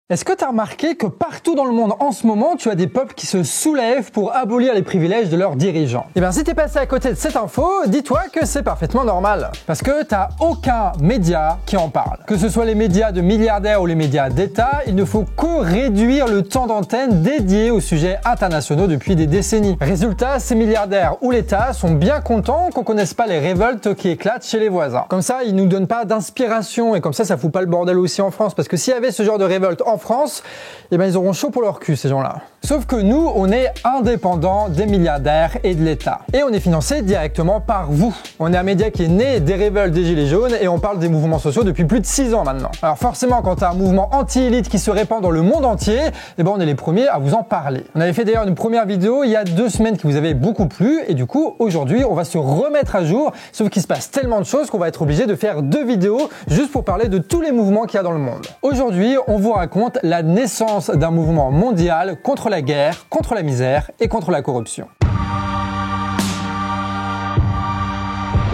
Est-ce que tu as remarqué que partout dans le monde en ce moment, tu as des peuples qui se soulèvent pour abolir les privilèges de leurs dirigeants? Eh bien, si t'es passé à côté de cette info, dis-toi que c'est parfaitement normal. Parce que t'as aucun média qui en parle. Que ce soit les médias de milliardaires ou les médias d'État, il ne faut que réduire le temps d'antenne dédié aux sujets internationaux depuis des décennies. Résultat, ces milliardaires ou l'État sont bien contents qu'on connaisse pas les révoltes qui éclatent chez les voisins. Comme ça, ils nous donnent pas d'inspiration et comme ça fout pas le bordel aussi en France. Parce que s'il y avait ce genre de révolte en France, eh ben ils auront chaud pour leur cul, ces gens-là. Sauf que nous, on est indépendants des milliardaires et de l'État. Et on est financé directement par vous. On est un média qui est né des révoltes des Gilets jaunes et on parle des mouvements sociaux depuis plus de 6 ans maintenant. Alors forcément, quand t'as un mouvement anti-élite qui se répand dans le monde entier, eh ben on est les premiers à vous en parler. On avait fait d'ailleurs une première vidéo il y a 2 semaines qui vous avait beaucoup plu et du coup, aujourd'hui, on va se remettre à jour, sauf qu'il se passe tellement de choses qu'on va être obligé de faire 2 vidéos juste pour parler de tous les mouvements qu'il y a dans le monde. Aujourd'hui, on vous raconte la naissance d'un mouvement mondial contre la guerre, contre la misère et contre la corruption.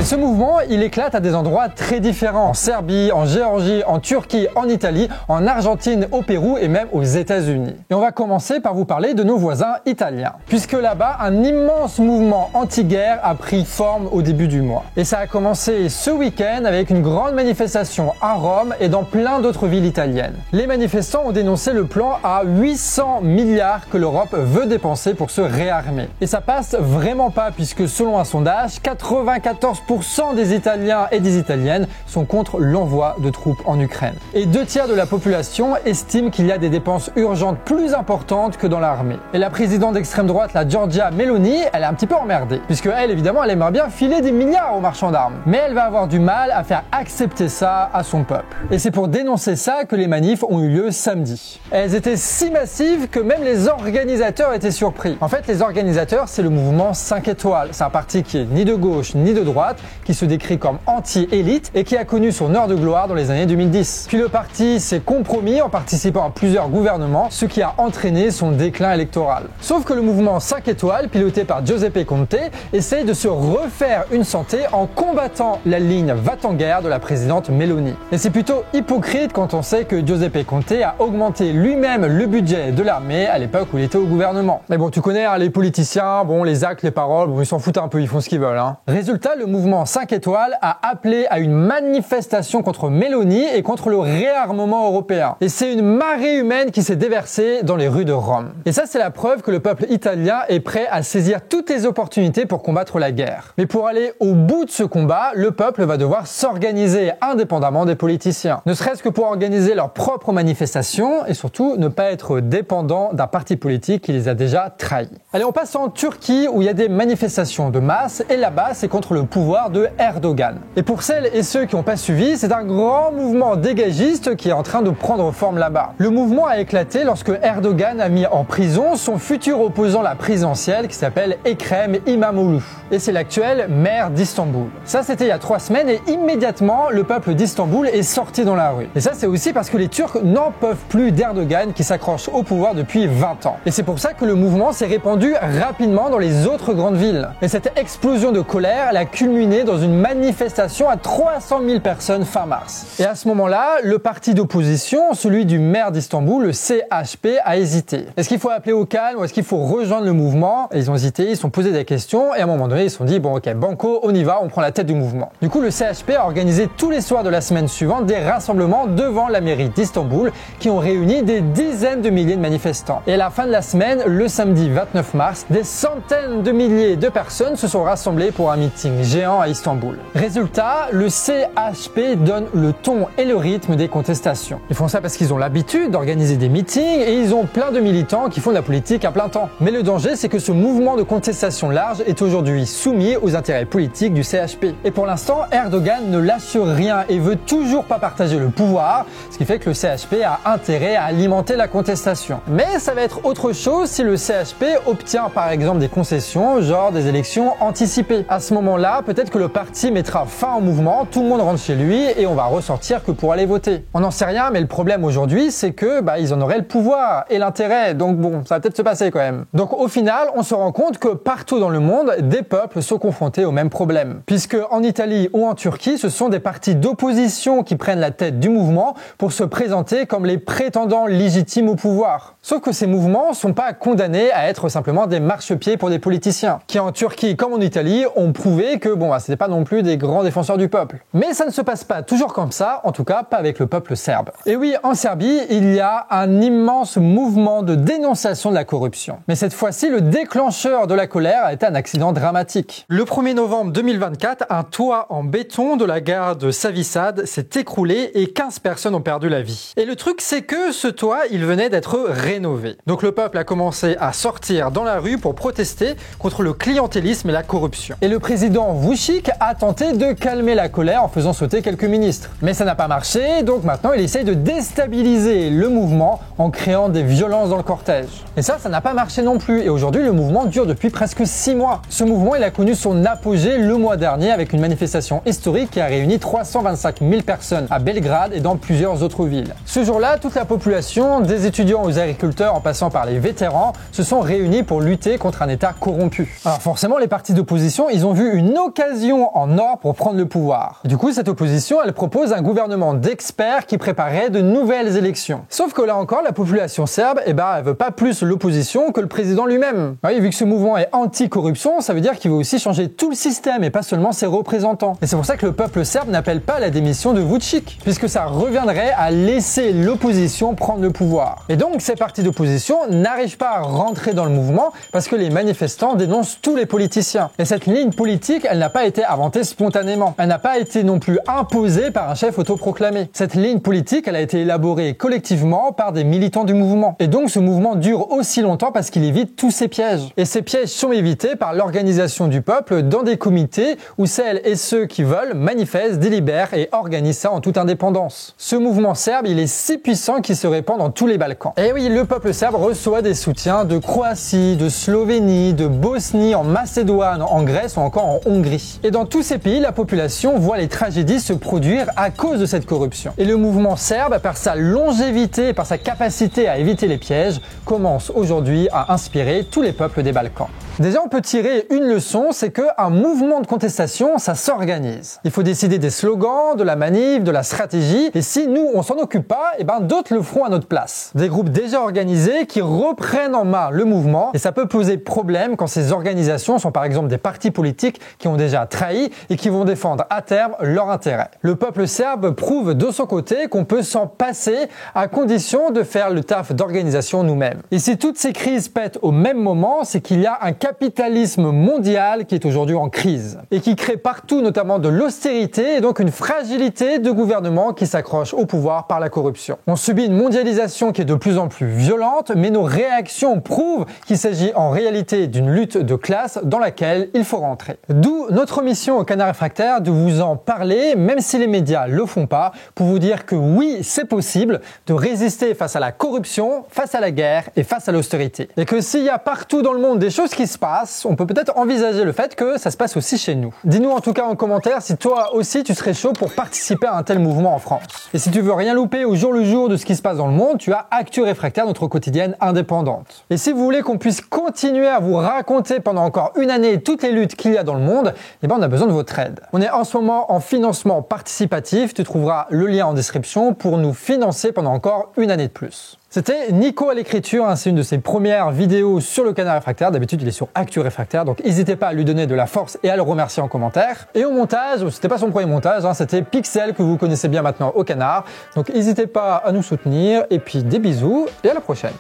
Et ce mouvement, il éclate à des endroits très différents. En Serbie, en Géorgie, en Turquie, en Italie, en Argentine, au Pérou et même aux États-Unis. Et on va commencer par vous parler de nos voisins italiens. Puisque là-bas, un immense mouvement anti-guerre a pris forme au début du mois. Et ça a commencé ce week-end avec une grande manifestation à Rome et dans plein d'autres villes italiennes. Les manifestants ont dénoncé le plan à 800 milliards que l'Europe veut dépenser pour se réarmer. Et ça passe vraiment pas puisque selon un sondage, 94% des Italiens et des Italiennes sont contre l'envoi de troupes en Ukraine. Et 2/3 de la population estiment qu'il y a des dépenses urgentes plus importantes que dans l'armée. Et la présidente d'extrême droite, la Giorgia Meloni, elle est un petit peu emmerdée. Puisque elle, évidemment, elle aimerait bien filer des milliards aux marchands d'armes. Mais elle va avoir du mal à faire accepter ça à son peuple. Et c'est pour dénoncer ça que les manifs ont eu lieu samedi. Elles étaient si massives que même les organisateurs étaient surpris. En fait, les organisateurs, c'est le mouvement 5 étoiles. C'est un parti qui est ni de gauche ni de droite, qui se décrit comme anti-élite et qui a connu son heure de gloire dans les années 2010. Puis le parti s'est compromis en participant à plusieurs gouvernements, ce qui a entraîné son déclin électoral. Sauf que le mouvement 5 étoiles, piloté par Giuseppe Conte, essaye de se refaire une santé en combattant la ligne va-t-en-guerre de la présidente Meloni. Et c'est plutôt hypocrite quand on sait que Giuseppe Conte a augmenté lui-même le budget de l'armée à l'époque où il était au gouvernement. Mais bon, tu connais les politiciens, bon, les actes, les paroles, bon, ils s'en foutent un peu, ils font ce qu'ils veulent. Résultat, le mouvement 5 étoiles a appelé à une manifestation contre Meloni et contre le réarmement européen. Et c'est une marée humaine qui s'est déversée dans les rues de Rome. Et ça, c'est la preuve que le peuple italien est prêt à saisir toutes les opportunités pour combattre la guerre. Mais pour aller au bout de ce combat, le peuple va devoir s'organiser indépendamment des politiciens. Ne serait-ce que pour organiser leurs propres manifestations et surtout ne pas être dépendant d'un parti politique qui les a déjà trahis. Allez, on passe en Turquie où il y a des manifestations de masse et là-bas, c'est contre le pouvoir de Erdogan. Et pour celles et ceux qui n'ont pas suivi, c'est un grand mouvement dégagiste qui est en train de prendre forme là-bas. Le mouvement a éclaté lorsque Erdogan a mis en prison son futur opposant à la présidentielle qui s'appelle Ekrem İmamoğlu. Et c'est l'actuel maire d'Istanbul. Ça, c'était il y a 3 semaines et immédiatement, le peuple d'Istanbul est sorti dans la rue. Et ça, c'est aussi parce que les Turcs n'en peuvent plus d'Erdogan qui s'accroche au pouvoir depuis 20 ans. Et c'est pour ça que le mouvement s'est répandu rapidement dans les autres grandes villes. Et cette explosion de colère, elle a culminé dans une manifestation à 300 000 personnes fin mars. Et à ce moment-là, le parti d'opposition, celui du maire d'Istanbul, le CHP, a hésité. Est-ce qu'il faut appeler au calme ou est-ce qu'il faut rejoindre le mouvement? Et ils ont hésité, ils se sont posé des questions et à un moment donné, ils se sont dit bon ok, banco, on y va, on prend la tête du mouvement. Du coup, le CHP a organisé tous les soirs de la semaine suivante des rassemblements devant la mairie d'Istanbul qui ont réuni des dizaines de milliers de manifestants. Et à la fin de la semaine, le samedi 29 mars, des centaines de milliers de personnes se sont rassemblées pour un meeting géant à Istanbul. Résultat, le CHP donne le ton et le rythme des contestations. Ils font ça parce qu'ils ont l'habitude d'organiser des meetings et ils ont plein de militants qui font de la politique à plein temps. Mais le danger, c'est que ce mouvement de contestation large est aujourd'hui soumis aux intérêts politiques du CHP. Et pour l'instant, Erdogan ne lâche rien et veut toujours pas partager le pouvoir, ce qui fait que le CHP a intérêt à alimenter la contestation. Mais ça va être autre chose si le CHP obtient par exemple des concessions, genre des élections anticipées. À ce moment-là, peut-être peut-être que le parti mettra fin au mouvement, tout le monde rentre chez lui et on va ressortir que pour aller voter. On n'en sait rien, mais le problème aujourd'hui, c'est que ils en auraient le pouvoir et l'intérêt, donc bon, ça va peut-être se passer quand même. Donc au final, on se rend compte que partout dans le monde, des peuples sont confrontés au même problème. Puisque en Italie ou en Turquie, ce sont des partis d'opposition qui prennent la tête du mouvement pour se présenter comme les prétendants légitimes au pouvoir. Sauf que ces mouvements sont pas condamnés à être simplement des marchepieds pour des politiciens, qui en Turquie comme en Italie ont prouvé que c'était pas non plus des grands défenseurs du peuple. Mais ça ne se passe pas toujours comme ça, en tout cas pas avec le peuple serbe. Et oui, en Serbie, il y a un immense mouvement de dénonciation de la corruption. Mais cette fois-ci, le déclencheur de la colère a été un accident dramatique. Le 1er novembre 2024, un toit en béton de la gare de Savi Sad s'est écroulé et 15 personnes ont perdu la vie. Et le truc, c'est que ce toit, il venait d'être rénové. Donc le peuple a commencé à sortir dans la rue pour protester contre le clientélisme et la corruption. Et le président Vučić a tenté de calmer la colère en faisant sauter quelques ministres. Mais ça n'a pas marché, donc maintenant il essaye de déstabiliser le mouvement en créant des violences dans le cortège. Et ça n'a pas marché non plus. Et aujourd'hui, le mouvement dure depuis presque 6 mois. Ce mouvement, il a connu son apogée le mois dernier avec une manifestation historique qui a réuni 325 000 personnes à Belgrade et dans plusieurs autres villes. Ce jour-là, toute la population, des étudiants aux agriculteurs en passant par les vétérans, se sont réunis pour lutter contre un État corrompu. Alors forcément, les partis d'opposition, ils ont vu une occasion en or pour prendre le pouvoir. Du coup, cette opposition, elle propose un gouvernement d'experts qui préparait de nouvelles élections. Sauf que là encore, la population serbe, elle veut pas plus l'opposition que le président lui-même. Oui, vu que ce mouvement est anti-corruption, ça veut dire qu'il veut aussi changer tout le système et pas seulement ses représentants. Et c'est pour ça que le peuple serbe n'appelle pas à la démission de Vučić, puisque ça reviendrait à laisser l'opposition prendre le pouvoir. Et donc, ces partis d'opposition n'arrivent pas à rentrer dans le mouvement parce que les manifestants dénoncent tous les politiciens. Et cette ligne politique, elle n'a pas été inventée spontanément. Elle n'a pas été non plus imposée par un chef autoproclamé. Cette ligne politique, elle a été élaborée collectivement par des militants du mouvement. Et donc, ce mouvement dure aussi longtemps parce qu'il évite tous ces pièges. Et ces pièges sont évités par l'organisation du peuple dans des comités où celles et ceux qui veulent manifestent, délibèrent et organisent ça en toute indépendance. Ce mouvement serbe, il est si puissant qu'il se répand dans tous les Balkans. Et oui, le peuple serbe reçoit des soutiens de Croatie, de Slovénie, de Bosnie, en Macédoine, en Grèce ou encore en Hongrie. Et dans tous ces pays, la population voit les tragédies se produire à cause de cette corruption. Et le mouvement serbe, par sa longévité et par sa capacité à éviter les pièges, commence aujourd'hui à inspirer tous les peuples des Balkans. Déjà, on peut tirer une leçon, c'est qu'un mouvement de contestation, ça s'organise. Il faut décider des slogans, de la manif, de la stratégie, et si nous, on s'en occupe pas, d'autres le feront à notre place. Des groupes déjà organisés qui reprennent en main le mouvement, et ça peut poser problème quand ces organisations sont par exemple des partis politiques qui ont déjà trahi et qui vont défendre à terme leurs intérêts. Le peuple serbe prouve de son côté qu'on peut s'en passer à condition de faire le taf d'organisation nous-mêmes. Et si toutes ces crises pètent au même moment, c'est qu'il y a un capitalisme mondial qui est aujourd'hui en crise et qui crée partout notamment de l'austérité et donc une fragilité de gouvernements qui s'accrochent au pouvoir par la corruption. On subit une mondialisation qui est de plus en plus violente, mais nos réactions prouvent qu'il s'agit en réalité d'une lutte de classe dans laquelle il faut rentrer. D'où notre mission au Canard Réfractaire de vous en parler, même si les médias le font pas, pour vous dire que oui, c'est possible de résister face à la corruption, face à la guerre et face à l'austérité. Et que s'il y a partout dans le monde des choses qui se passent, on peut peut-être envisager le fait que ça se passe aussi chez nous. Dis-nous en tout cas en commentaire si toi aussi tu serais chaud pour participer à un tel mouvement en France. Et si tu veux rien louper au jour le jour de ce qui se passe dans le monde, tu as Actu Réfractaire, notre quotidienne indépendante. Et si vous voulez qu'on puisse continuer à vous raconter pendant encore une année toutes les luttes qu'il y a dans le monde, on a besoin de votre aide. On est en ce moment en financement participatif, tu trouveras le lien en description pour nous financer pendant encore une année de plus. C'était Nico à l'écriture, c'est une de ses premières vidéos sur le Canard Réfractaire. D'habitude, il est sur Actu Réfractaire, donc n'hésitez pas à lui donner de la force et à le remercier en commentaire. Et au montage, c'était pas son premier montage, c'était Pixel que vous connaissez bien maintenant au Canard. Donc n'hésitez pas à nous soutenir et puis des bisous et à la prochaine.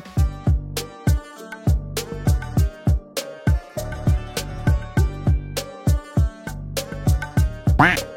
Quack.